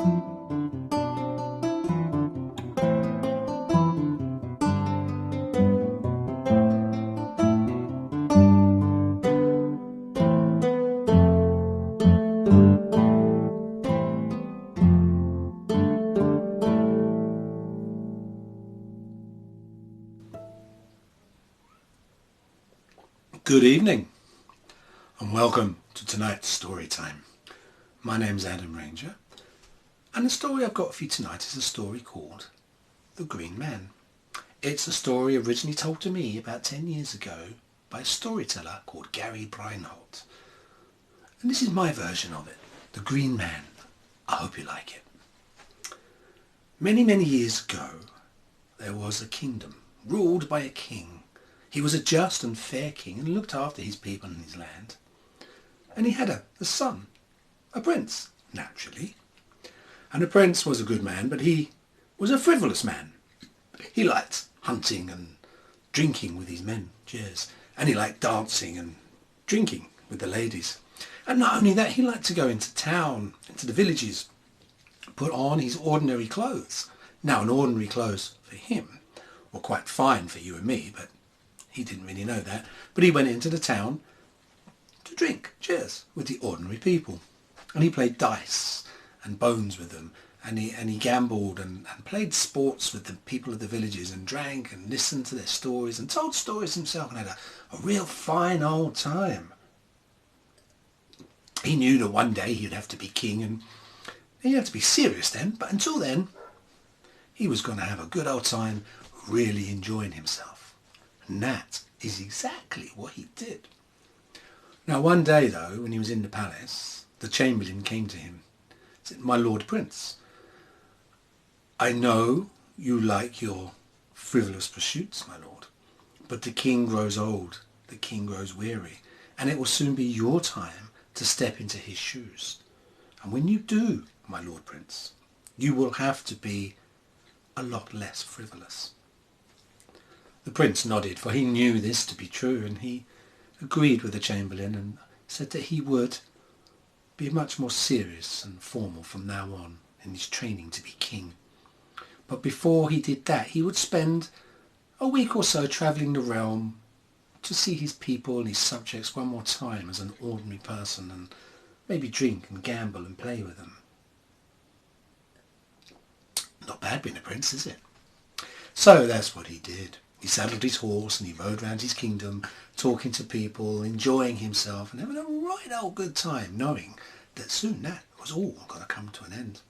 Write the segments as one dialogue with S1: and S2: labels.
S1: Good evening and welcome to tonight's story time. My name's Adam Ranger and the story I've got for you tonight is a story called The Green Man. It's a story originally told to me about 10 years ago by a storyteller called Gary Brienholt. And this is my version of it, The Green Man. I hope you like it. Many, many years ago there was a kingdom ruled by a king. He was a just and fair king and looked after his people and his land. And he had a son, a prince, naturally. And the prince was a good man, but he was a frivolous man. He liked hunting and drinking with his men, cheers. And he liked dancing and drinking with the ladies. And not only that, he liked to go into town, into the villages, put on his ordinary clothes. Now, an ordinary clothes for him were quite fine for you and me, but he didn't really know that, but he went into the town to drink, cheers, with the ordinary people. And he played dice and bones with them, and he gambled and played sports with the people of the villages and drank and listened to their stories and told stories himself and had a real fine old time. He knew that one day he'd have to be king and he'd have to be serious then, but until then, he was going to have a good old time really enjoying himself. And that is exactly what he did. Now one day though, when he was in the palace, the chamberlain came to him and said, "My Lord Prince, I know you like your frivolous pursuits, my lord, but the king grows old, the king grows weary, and it will soon be your time to step into his shoes. And when you do, my Lord Prince, you will have to be a lot less frivolous." The prince nodded, for he knew this to be true, and he agreed with the chamberlain and said that he would be much more serious and formal from now on in his training to be king. But before he did that, he would spend a week or so travelling the realm to see his people and his subjects one more time as an ordinary person and maybe drink and gamble and play with them. Not bad being a prince, is it? So that's what he did. He saddled his horse and he rode round his kingdom, talking to people, enjoying himself and having a right old good time, knowing that soon that was all going to come to an end.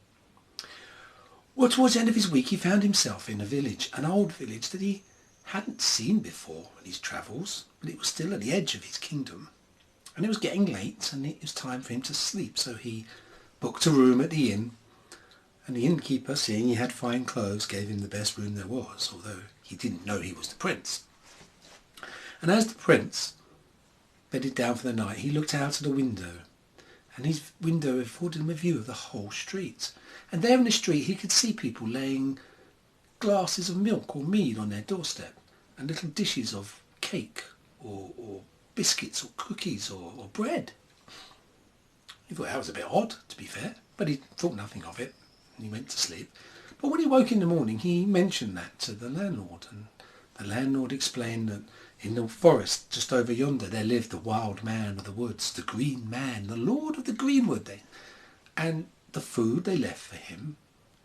S1: Well, towards the end of his week he found himself in a village, an old village that he hadn't seen before in his travels, but it was still at the edge of his kingdom. And it was getting late and it was time for him to sleep, so he booked a room at the inn. And the innkeeper, seeing he had fine clothes, gave him the best room there was, although he didn't know he was the prince. And as the prince bedded down for the night, he looked out of the window, and his window afforded him a view of the whole street. And there in the street he could see people laying glasses of milk or mead on their doorstep, and little dishes of cake or biscuits or cookies or bread. He thought that was a bit odd, to be fair, but he thought nothing of it. And he went to sleep. But when he woke in the morning, he mentioned that to the landlord, and the landlord explained that in the forest just over yonder there lived the wild man of the woods, the Green Man, the Lord of the Greenwood. And the food they left for him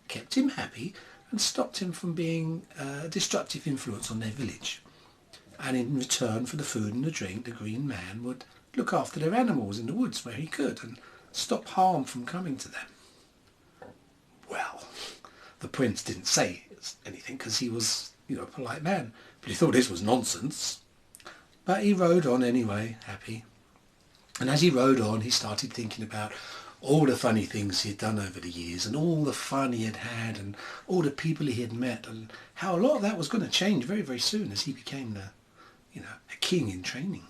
S1: kept him happy and stopped him from being a destructive influence on their village. And in return for the food and the drink, the Green Man would look after their animals in the woods where he could and stop harm from coming to them. Well, the prince didn't say anything because he was, a polite man. But he thought this was nonsense. But he rode on anyway, happy. And as he rode on, he started thinking about all the funny things he had done over the years and all the fun he had had and all the people he had met and how a lot of that was going to change very, very soon as he became a king in training.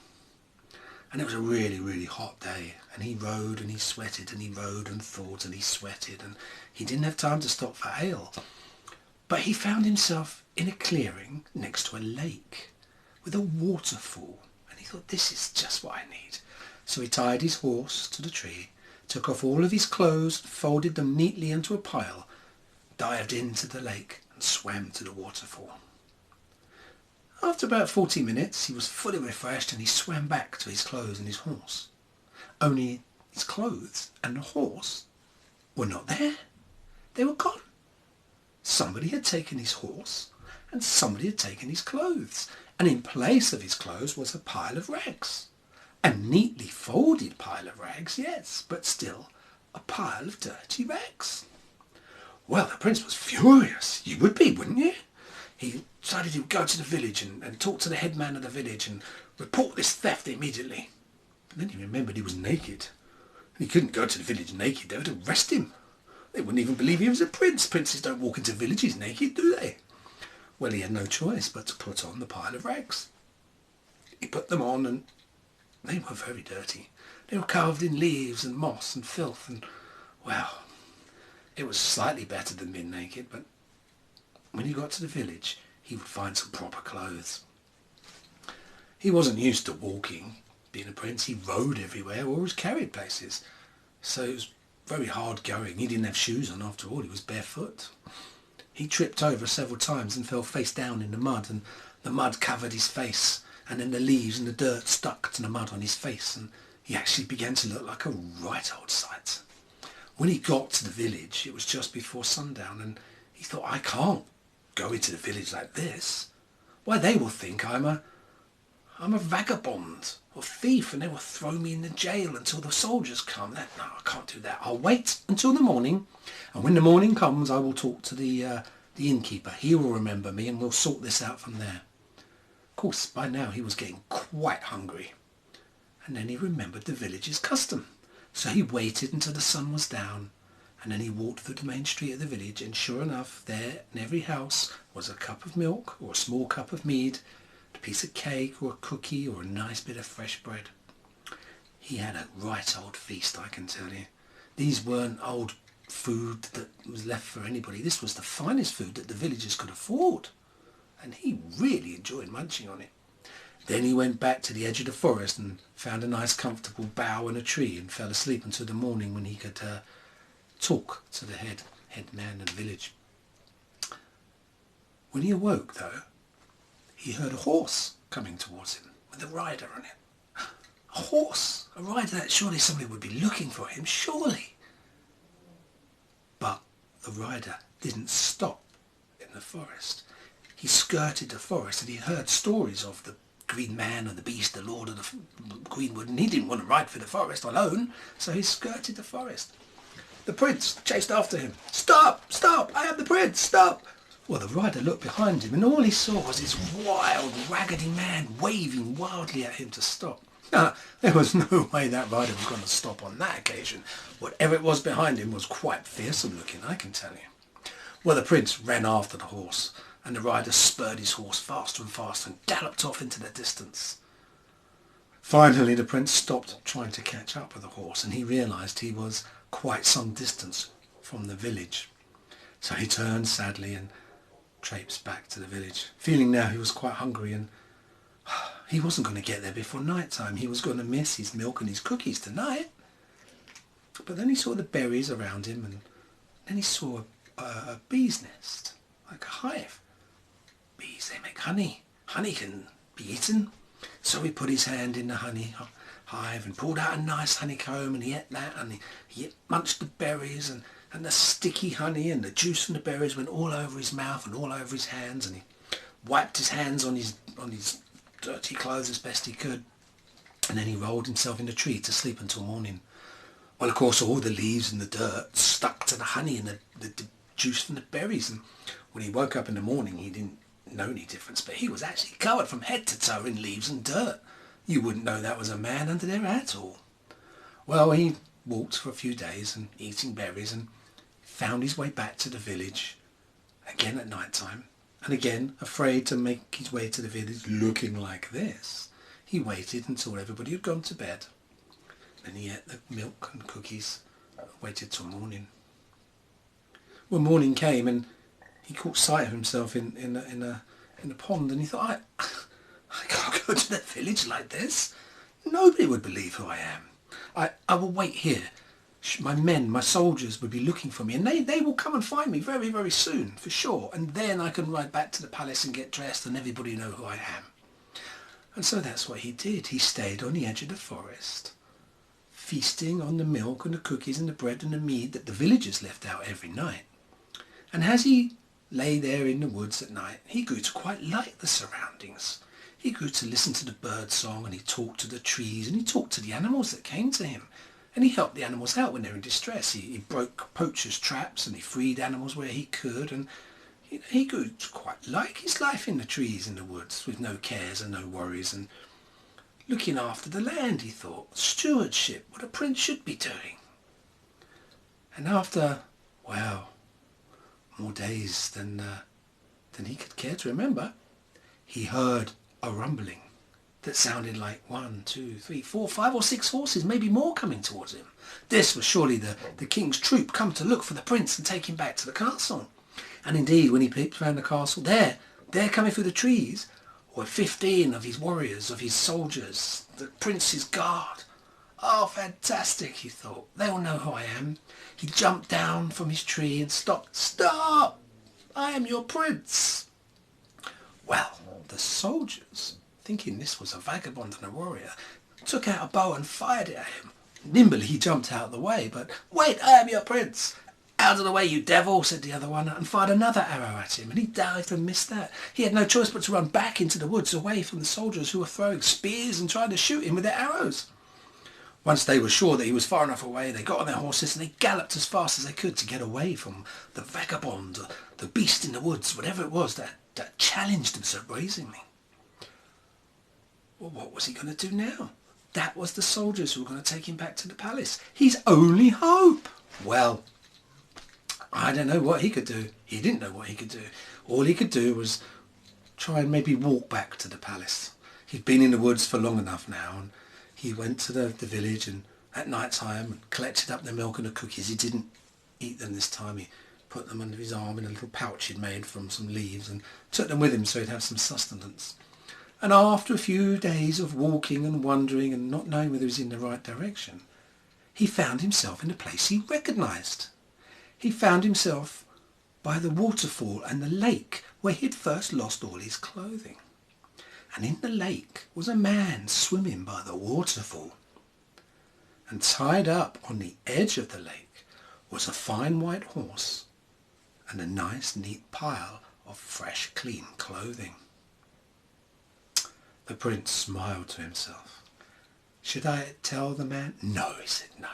S1: And it was a really, really hot day, and he rode and he sweated and he rode and thought and he sweated, and he didn't have time to stop for ale. But he found himself in a clearing next to a lake with a waterfall, and he thought, this is just what I need. So he tied his horse to the tree, took off all of his clothes, folded them neatly into a pile, dived into the lake and swam to the waterfall. After about 40 minutes he was fully refreshed and he swam back to his clothes and his horse. Only his clothes and the horse were not there. They were gone. Somebody had taken his horse and somebody had taken his clothes, and in place of his clothes was a pile of rags. A neatly folded pile of rags, yes, but still a pile of dirty rags. Well, the prince was furious. You would be, wouldn't you? He decided he would go to the village and talk to the head man of the village and report this theft immediately. But then he remembered he was naked. And he couldn't go to the village naked. They would arrest him. They wouldn't even believe he was a prince. Princes don't walk into villages naked, do they? Well, he had no choice but to put on the pile of rags. He put them on and they were very dirty. They were carved in leaves and moss and filth and, well, it was slightly better than being naked, but when he got to the village, he would find some proper clothes. He wasn't used to walking. Being a prince, he rode everywhere or was carried places. So it was very hard going. He didn't have shoes on after all. He was barefoot. He tripped over several times and fell face down in the mud, and the mud covered his face, and then the leaves and the dirt stuck to the mud on his face, and he actually began to look like a right old sight. When he got to the village, it was just before sundown, and he thought, I can't go into the village like this. Why, they will think I'm a vagabond or thief, and they will throw me in the jail until the soldiers come. No, I can't do that. I'll wait until the morning, and when the morning comes, I will talk to the innkeeper. He will remember me, and we'll sort this out from there. Of course, by now he was getting quite hungry, and then he remembered the village's custom. So he waited until the sun was down, and then he walked through the main street of the village, and sure enough, there in every house was a cup of milk or a small cup of mead, a piece of cake or a cookie or a nice bit of fresh bread. He had a right old feast, I can tell you. These weren't old food that was left for anybody. This was the finest food that the villagers could afford, and he really enjoyed munching on it. Then he went back to the edge of the forest and found a nice comfortable bough and a tree and fell asleep until the morning when he could talk to the head man of the village. When he awoke, though, he heard a horse coming towards him with a rider on it. A horse, a rider, that surely somebody would be looking for him, surely. But the rider didn't stop in the forest. He skirted the forest and he heard stories of the Green Man and the Beast, the Lord of the Greenwood, and he didn't want to ride through the forest alone, so he skirted the forest. The prince chased after him. Stop! Stop! I am the prince! Stop! Well, the rider looked behind him, and all he saw was this wild, raggedy man waving wildly at him to stop. There was no way that rider was going to stop on that occasion. Whatever it was behind him was quite fearsome looking, I can tell you. Well, the prince ran after the horse, and the rider spurred his horse faster and faster and galloped off into the distance. Finally, the prince stopped trying to catch up with the horse, and he realised he was quite some distance from the village. So he turned sadly and traipsed back to the village, feeling now he was quite hungry, and he wasn't going to get there before night time. He was going to miss his milk and his cookies tonight. But then he saw the berries around him, and then he saw a bee's nest, like a hive. Bees, they make honey. Honey can be eaten. So he put his hand in the honey hive and pulled out a nice honeycomb, and he ate that, and he munched the berries, and the sticky honey and the juice from the berries went all over his mouth and all over his hands, and he wiped his hands on his dirty clothes as best he could, and then he rolled himself in the tree to sleep until morning. Well, of course, all the leaves and the dirt stuck to the honey and the juice from the berries, and when he woke up in the morning he didn't know any difference, but he was actually covered from head to toe in leaves and dirt. You wouldn't know that was a man under there at all. Well, he walked for a few days and eating berries, and found his way back to the village again at night time, and again afraid to make his way to the village looking like this. He waited until everybody had gone to bed. Then he ate the milk and cookies, waited till morning. Well, morning came, and he caught sight of himself in a pond, and he thought, I can't go to the village like this. Nobody would believe who I am. I will wait here my men, my soldiers would be looking for me, and they will come and find me very, very soon, for sure. And then I can ride back to the palace and get dressed and everybody know who I am. And so that's what he did. He stayed on the edge of the forest, feasting on the milk and the cookies and the bread and the mead that the villagers left out every night. And as he lay there in the woods at night, he grew to quite like the surroundings. He grew to listen to the bird song, and he talked to the trees, and he talked to the animals that came to him. And he helped the animals out when they were in distress. He broke poachers' traps, and he freed animals where he could. And he grew to quite like his life in the trees in the woods, with no cares and no worries, and looking after the land, he thought. Stewardship, what a prince should be doing. And after, well, more days than he could care to remember, he heard a rumbling that sounded like 1, 2, 3, 4, 5 or 6 horses, maybe more, coming towards him. This was surely the king's troop come to look for the prince and take him back to the castle. And indeed, when he peeped round the castle, there coming through the trees, were 15 of his warriors, of his soldiers, the prince's guard. Oh, fantastic, he thought. They will know who I am. He jumped down from his tree and stopped. Stop! I am your prince. Well, the soldiers, thinking this was a vagabond and a warrior, took out a bow and fired it at him. Nimbly he jumped out of the way, but "Wait, I am your prince." "Out of the way, you devil," said the other one, and fired another arrow at him, and he dived and missed that. He had no choice but to run back into the woods, away from the soldiers who were throwing spears and trying to shoot him with their arrows. Once they were sure that he was far enough away, they got on their horses and they galloped as fast as they could to get away from the vagabond, the beast in the woods, whatever it was that challenged them so brazenly. Well, what was he going to do now? That was the soldiers who were going to take him back to the palace. His only hope. Well, I don't know what he could do. He didn't know what he could do. All he could do was try and maybe walk back to the palace. He'd been in the woods for long enough now, and he went to the village, and at night time and collected up the milk and the cookies. He didn't eat them this time. He put them under his arm in a little pouch he'd made from some leaves and took them with him so he'd have some sustenance. And after a few days of walking and wandering and not knowing whether he was in the right direction, he found himself in a place he recognised. He found himself by the waterfall and the lake where he'd first lost all his clothing. And in the lake was a man swimming by the waterfall. And tied up on the edge of the lake was a fine white horse and a nice neat pile of fresh clean clothing. The prince smiled to himself. Should I tell the man? No, he said, no.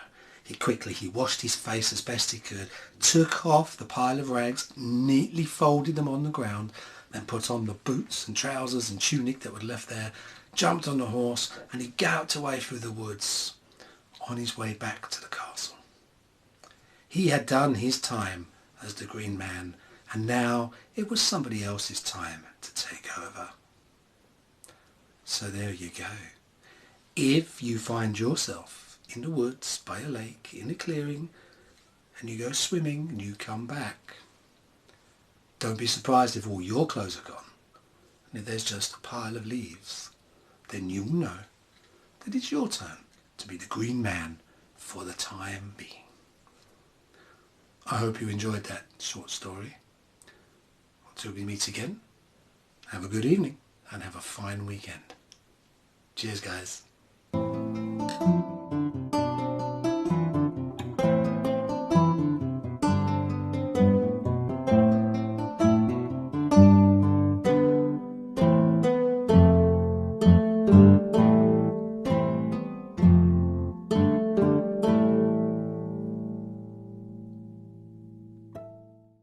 S1: He washed his face as best he could, took off the pile of rags, neatly folded them on the ground, then put on the boots and trousers and tunic that were left there, jumped on the horse, and he galloped away through the woods on his way back to the castle. He had done his time as the Green Man, and now it was somebody else's time to take over. So there you go. If you find yourself in the woods, by a lake, in a clearing, and you go swimming and you come back, don't be surprised if all your clothes are gone, and if there's just a pile of leaves. Then you'll know that it's your turn to be the Green Man for the time being. I hope you enjoyed that short story. Until we meet again, have a good evening and have a fine weekend. Cheers, guys.